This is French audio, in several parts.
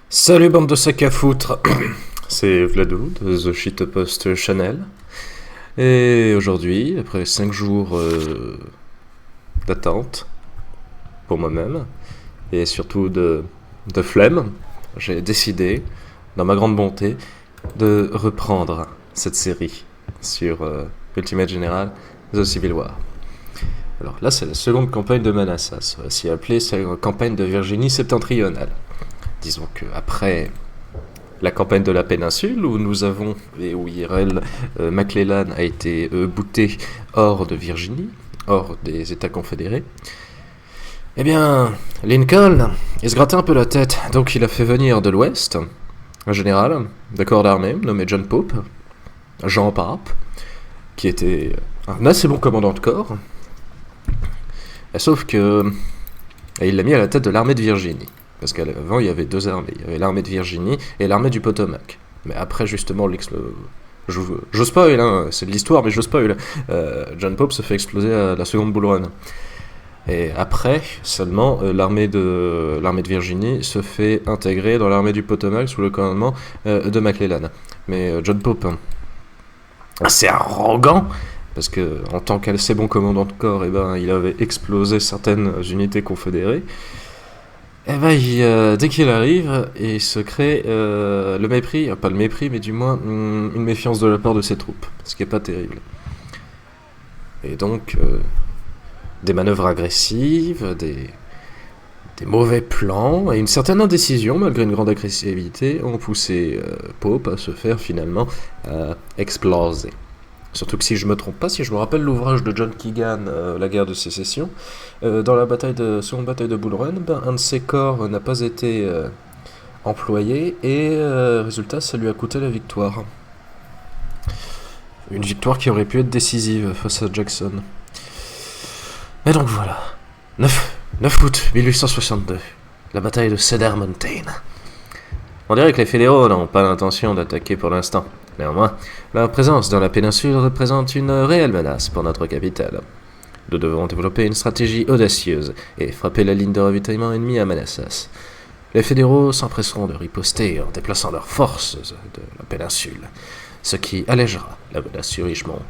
Salut bande de sacs à foutre, c'est Vlado de The Shitpost Channel. Et aujourd'hui, après 5 jours d'attente pour moi-même, et surtout de flemme, j'ai décidé, dans ma grande bonté, de reprendre cette série sur Ultimate General The Civil War. Alors là, c'est la seconde campagne de Manassas, aussi appelée la campagne de Virginie septentrionale. Disons que après la campagne de la péninsule où nous avons et où IRL McClellan a été booté hors de Virginie, hors des États confédérés. Eh bien, Lincoln, il se grattait un peu la tête, donc il a fait venir de l'Ouest un général de corps d'armée nommé John Pope, Jean Pape, qui était un assez bon commandant de corps. Sauf que il l'a mis à la tête de l'armée de Virginie. Parce qu'avant, il y avait deux armées. Il y avait l'armée de Virginie et l'armée du Potomac. Mais après, justement, je spoil, hein, c'est de l'histoire, mais je spoil. John Pope se fait exploser à la seconde Bull Run. Et après, seulement, l'armée de Virginie se fait intégrer dans l'armée du Potomac sous le commandement de McClellan. Mais John Pope, hein, c'est arrogant parce que en tant qu'assez bon commandant de corps, eh ben, il avait explosé certaines unités confédérées. Eh ben, dès qu'il arrive, il se crée le mépris, pas le mépris, mais du moins une méfiance de la part de ses troupes, ce qui est pas terrible. Et donc, des manœuvres agressives, des mauvais plans et une certaine indécision, malgré une grande agressivité, ont poussé Pope à se faire finalement exploser. Surtout que si je me trompe pas, si je me rappelle l'ouvrage de John Keegan, La guerre de sécession, dans la seconde bataille de Bull Run, ben, un de ses corps n'a pas été employé et résultat, ça lui a coûté la victoire. Une victoire qui aurait pu être décisive face à Jackson. Et donc voilà, 9 août 1862, la bataille de Cedar Mountain. On dirait que les fédéraux n'ont pas l'intention d'attaquer pour l'instant. Néanmoins, leur présence dans la péninsule représente une réelle menace pour notre capitale. Nous devons développer une stratégie audacieuse et frapper la ligne de ravitaillement ennemie à Manassas. Les fédéraux s'empresseront de riposter en déplaçant leurs forces de la péninsule, ce qui allégera la menace sur Richmond.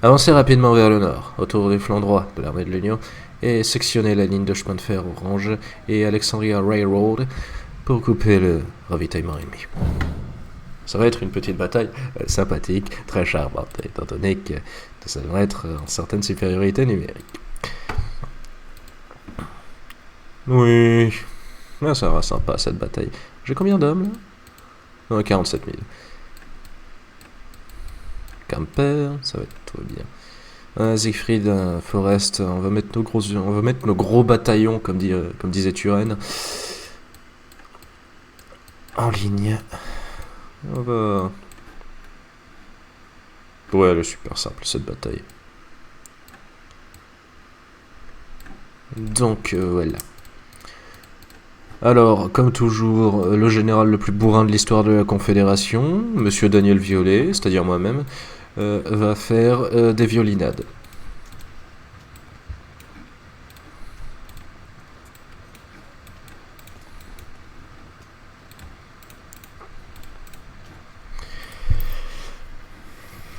Avancez rapidement vers le nord, autour du flanc droit de l'armée de l'Union, et sectionnez la ligne de chemin de fer Orange et Alexandria Railroad pour couper le ravitaillement ennemi. Ça va être une petite bataille sympathique, très charmante, étant donné que ça devrait être en certaine supériorité numérique. Oui, ça va sympa cette bataille. J'ai combien d'hommes là 47 000. Camper, ça va être trop bien. Siegfried, Forrest, on va mettre nos gros bataillons, comme disait Turenne, en ligne. On va... Ouais, elle est super simple, cette bataille. Donc, voilà. Alors, comme toujours, le général le plus bourrin de l'histoire de la Confédération, Monsieur Daniel Violet, c'est-à-dire moi-même, va faire des violinades.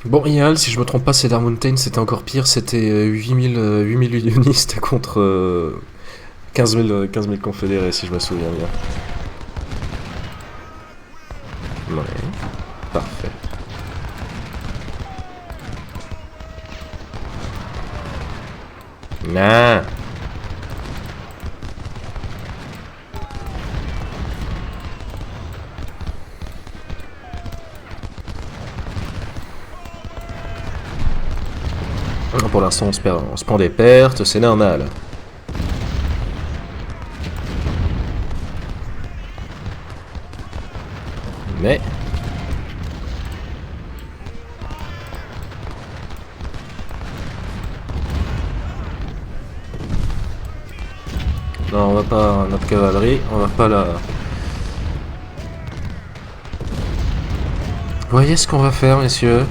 Bon, Ial, si je me trompe pas, Cedar Mountain, c'était encore pire, c'était 8000 unionistes contre 15 000 confédérés, si je me souviens bien. Ouais, parfait. Nah. Pour l'instant, on se prend des pertes, c'est normal. Mais... non, on va pas... Notre cavalerie, on va pas la... Vous voyez ce qu'on va faire, messieurs ?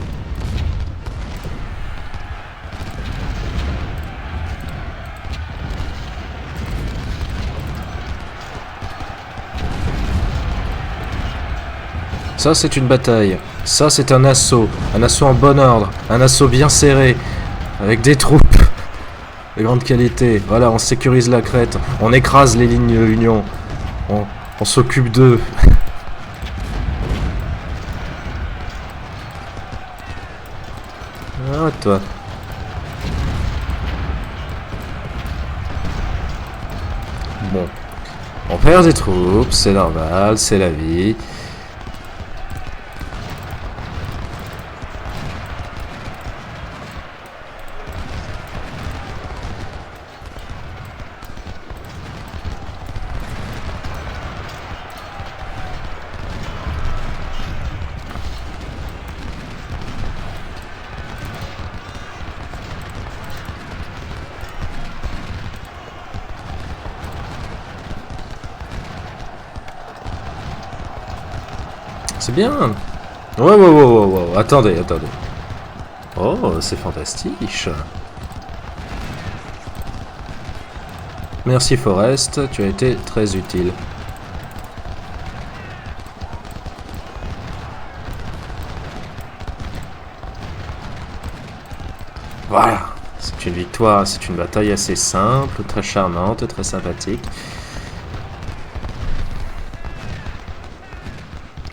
Ça, c'est une bataille. Ça, c'est un assaut. Un assaut en bon ordre. Un assaut bien serré. Avec des troupes de grande qualité. Voilà, on sécurise la crête. On écrase les lignes Union. On s'occupe d'eux. Ah, toi. Bon. On perd des troupes, c'est normal, c'est la vie. C'est bien. Wow. Attendez. Oh, c'est fantastique. Merci Forrest, tu as été très utile. Voilà, c'est une victoire, c'est une bataille assez simple, très charmante, très sympathique.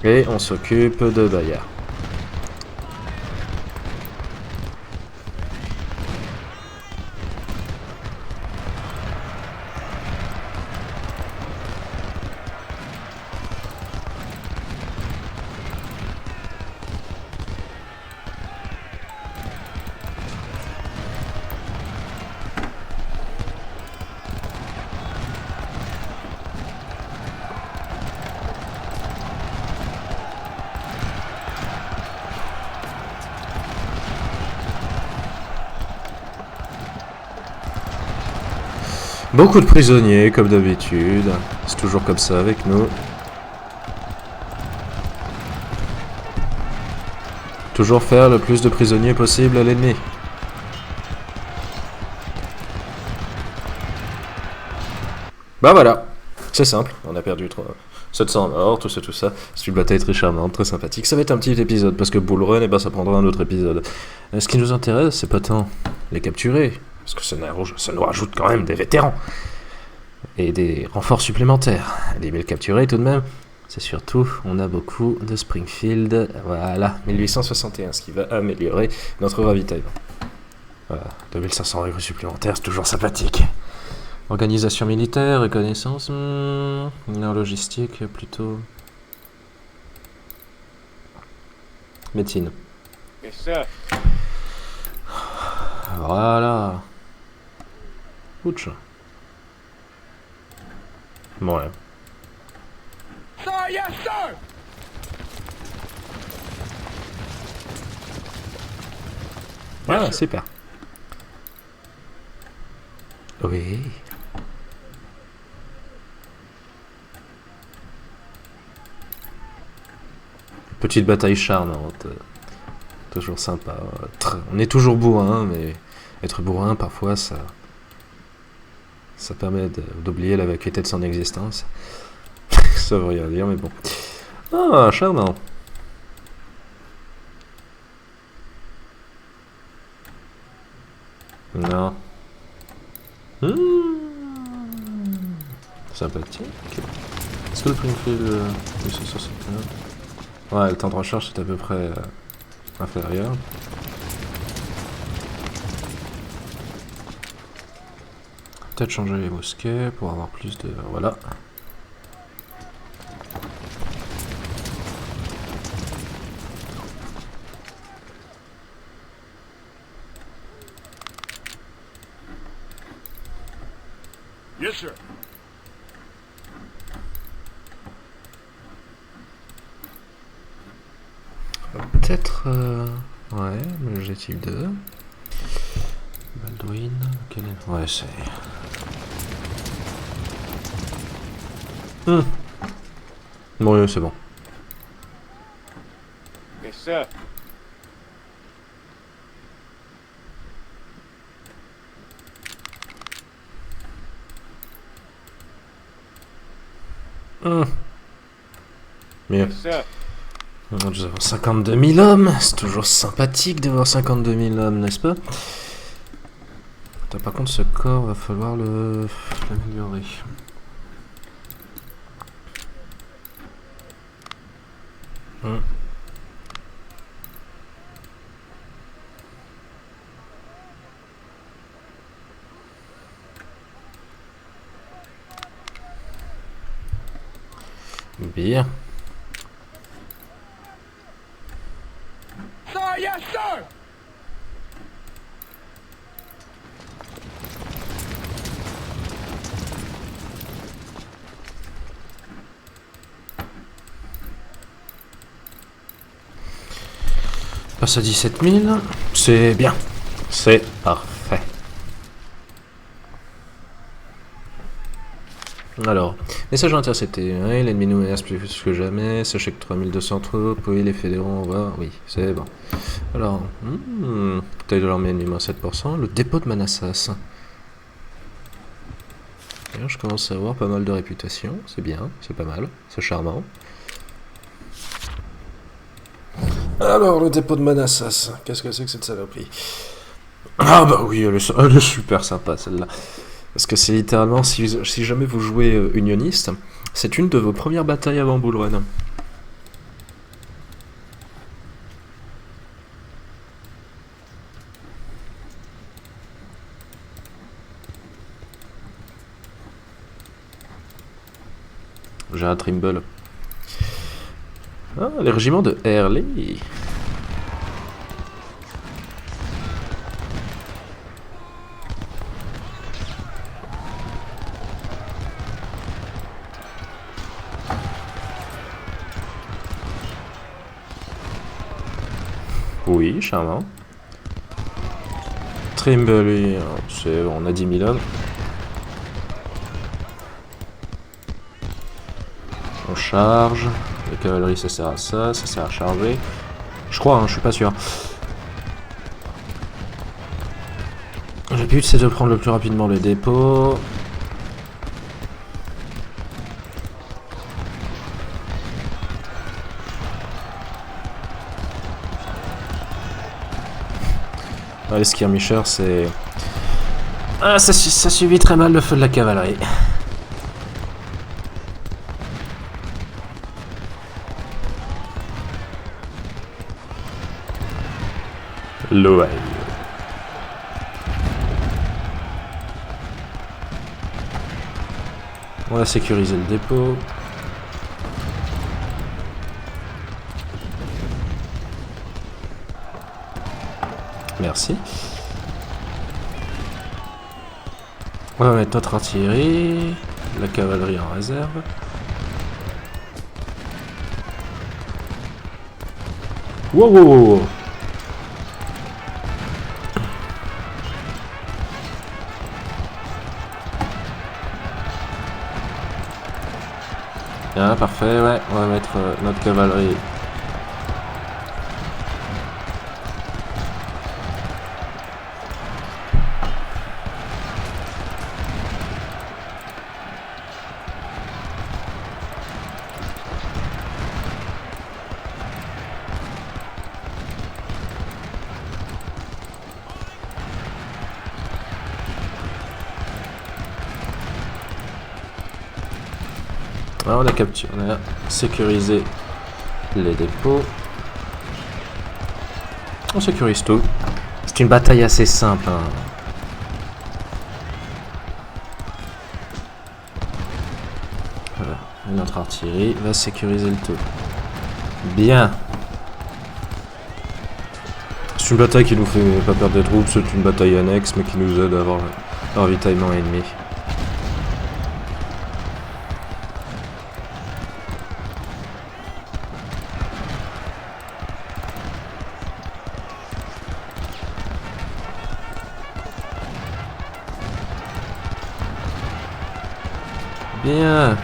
Et on s'occupe de Bayard. Beaucoup de prisonniers, comme d'habitude. C'est toujours comme ça avec nous. Toujours faire le plus de prisonniers possible à l'ennemi. Bah voilà, c'est simple, on a perdu 700 morts, tout ça. C'est une bataille très charmante, très sympathique. Ça va être un petit épisode, parce que Bull Run, eh ben, ça prendra un autre épisode. Ce qui nous intéresse, c'est pas tant les capturer, parce que ça nous rajoute quand même des vétérans. Et des renforts supplémentaires. Des 1000 capturés tout de même. C'est surtout, on a beaucoup de Springfield. Voilà, 1861, ce qui va améliorer notre ravitaillement. Voilà, 2500 recrues supplémentaires, c'est toujours sympathique. Organisation militaire, reconnaissance, non, logistique, plutôt... Médecine. Voilà. Ouch. Bon, ouais. Voilà, super. Oui. Petite bataille charmante. Toujours sympa. On est toujours bourrin, mais être bourrin, parfois, ça permet d'oublier la vacuité de son existence. Ça veut rien dire, mais bon. Ah, charmant. Non. Sympathique. Est-ce que le Springfield 861 Ouais, le temps de recharge est à peu près inférieur. Peut-être changer les mousquets pour avoir plus de... Voilà. Yes, sir. Peut-être... Ouais, l'objectif 2. Baldwin... Quel est... Ouais, c'est... Bon, oui, c'est bon. Yes, sir. Mieux. Yes, sir. Nous avons 52 000 hommes. C'est toujours sympathique d'avoir 52 000 hommes, n'est-ce pas? Attends, par contre, ce corps, va falloir l'améliorer. Bien. Sir, yes, sir! Passe à 17 000. C'est bien. C'est parfait. Alors, message intercepté. Ouais, l'ennemi nous menace plus que jamais. Sachez que 3200 troupes. Oui, les fédéraux, on va. Oui, c'est bon. Alors, taille de l'armée ennemie, moins 7%. Le dépôt de Manassas. Bien, je commence à avoir pas mal de réputation. C'est bien, c'est pas mal. C'est charmant. Alors, le dépôt de Manassas. Qu'est-ce que c'est que cette saloperie? Ah bah oui, elle est super sympa celle-là. Parce que c'est littéralement, si jamais vous jouez unioniste, c'est une de vos premières batailles avant Bull Run. J'ai un Trimble. Ah, les régiments de Early. Oui, charmant. Trimble, on a 10 000 hommes. On charge. La cavalerie, ça sert à ça sert à charger. Je crois, hein, je suis pas sûr. Le but, c'est de prendre le plus rapidement le dépôt. Ah, les skirmishers, c'est... Ah, ça subit très mal le feu de la cavalerie. L'OL. On va sécuriser le dépôt. Merci. On va mettre notre artillerie, la cavalerie en réserve. Wow, wow, wow. Ah, parfait, ouais, on va mettre notre cavalerie. Alors on a capturé, on a sécurisé les dépôts. On sécurise tout. C'est une bataille assez simple. Hein. Voilà. Et notre artillerie va sécuriser le tout. Bien. C'est une bataille qui nous fait pas perdre des troupes, c'est une bataille annexe mais qui nous aide à avoir un ravitaillement ennemi. Bien.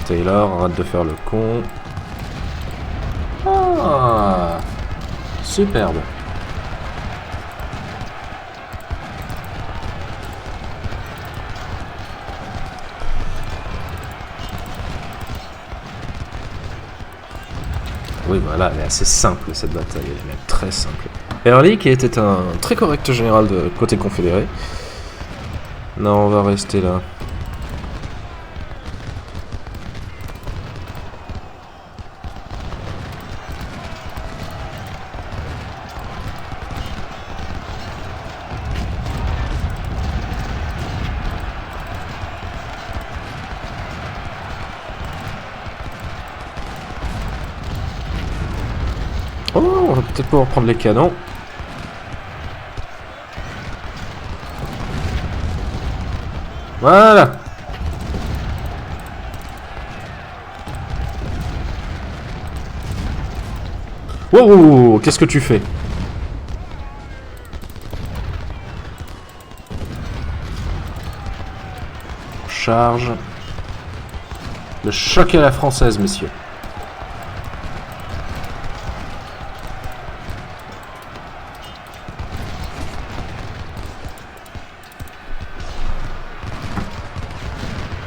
Taylor, arrête de faire le con. Ah, superbe. Oui, voilà, elle est assez simple cette bataille, elle est même très simple. Early, qui était un très correct général de côté confédéré. Non, on va rester là. Oh, on va peut-être pouvoir prendre les canons. Voilà. Wow, qu'est-ce que tu fais? Charge. Le choc à la française, messieurs.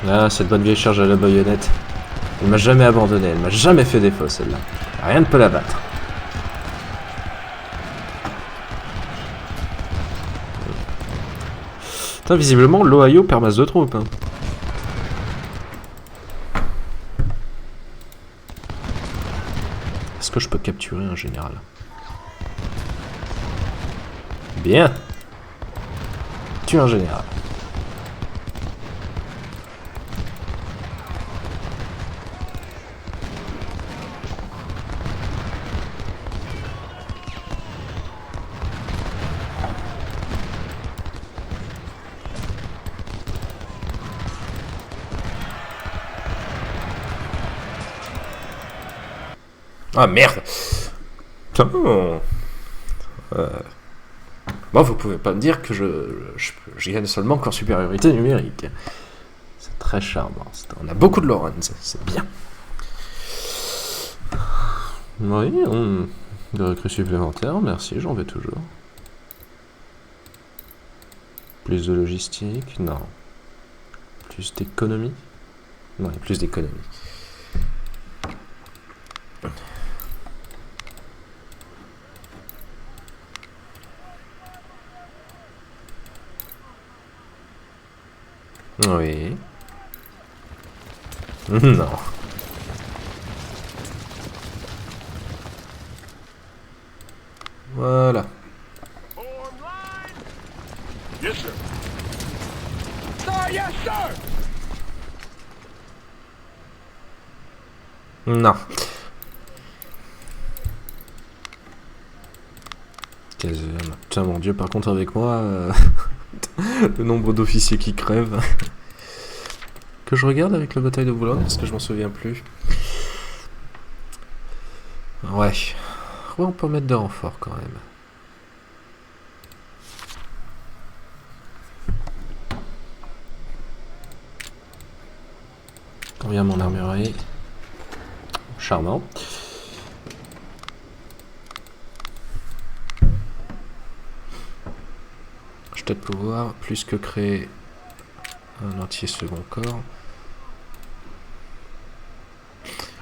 Ah, cette bonne vieille charge à la baïonnette. Elle m'a jamais abandonné, elle m'a jamais fait défaut celle-là. Rien ne peut la battre. Putain, visiblement, l'Ohio perd masse de troupes. Hein. Est-ce que je peux capturer un général? Bien. Tue un général. Ah merde! Putain! Moi, vous pouvez pas me dire que je gagne seulement qu'en supériorité numérique. C'est très charmant. On a beaucoup de Lorenz, c'est bien. Oui, des recrues supplémentaires, merci, j'en veux toujours. Plus de logistique? Non. Plus d'économie? Non, il y a plus d'économie. Oui. Non. Voilà. Yes, sir. Sir, yes, sir. Non. Caserne. Putain, mon dieu, par contre, avec moi, le nombre d'officiers qui crèvent. Que je regarde avec la bataille de Boulogne, parce que je m'en souviens plus. Ouais. Ouais, on peut mettre des renforts quand même. Combien mon armurerie? Charmant. Je vais peut-être pouvoir, plus que créer un entier second corps.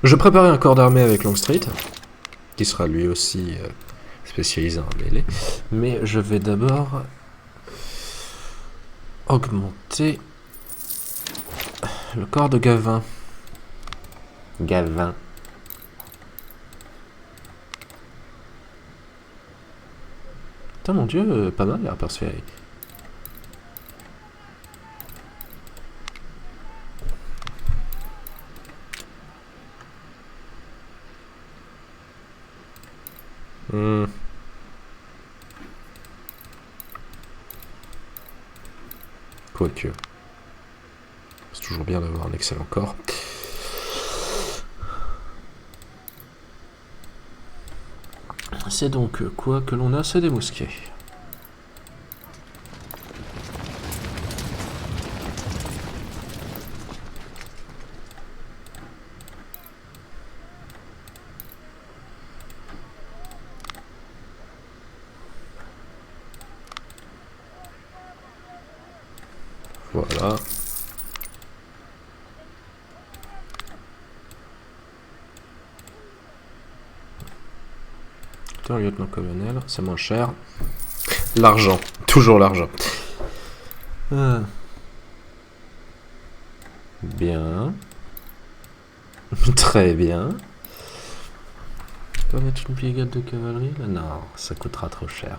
Je préparais un corps d'armée avec Longstreet, qui sera lui aussi spécialisé en mêlée. Mais je vais d'abord augmenter le corps de Gavin. Gavin. Putain, mon dieu, pas mal la Persphérique. Quoique. C'est toujours bien d'avoir un excellent corps. C'est donc quoi que l'on a, c'est des mousquets. Voilà. Putain, lieutenant-colonel, c'est moins cher. L'argent, toujours l'argent. Ah. Bien. Très bien. On va mettre une brigade de cavalerie là? Non, ça coûtera trop cher.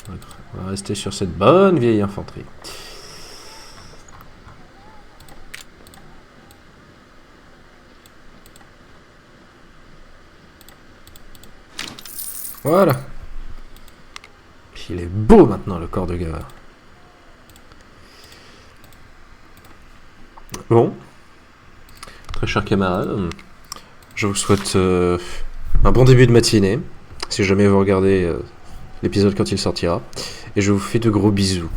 On va rester sur cette bonne vieille infanterie. Voilà. Il est beau maintenant le corps de gavard. Bon. Très chers camarades, je vous souhaite un bon début de matinée, si jamais vous regardez l'épisode quand il sortira, et je vous fais de gros bisous.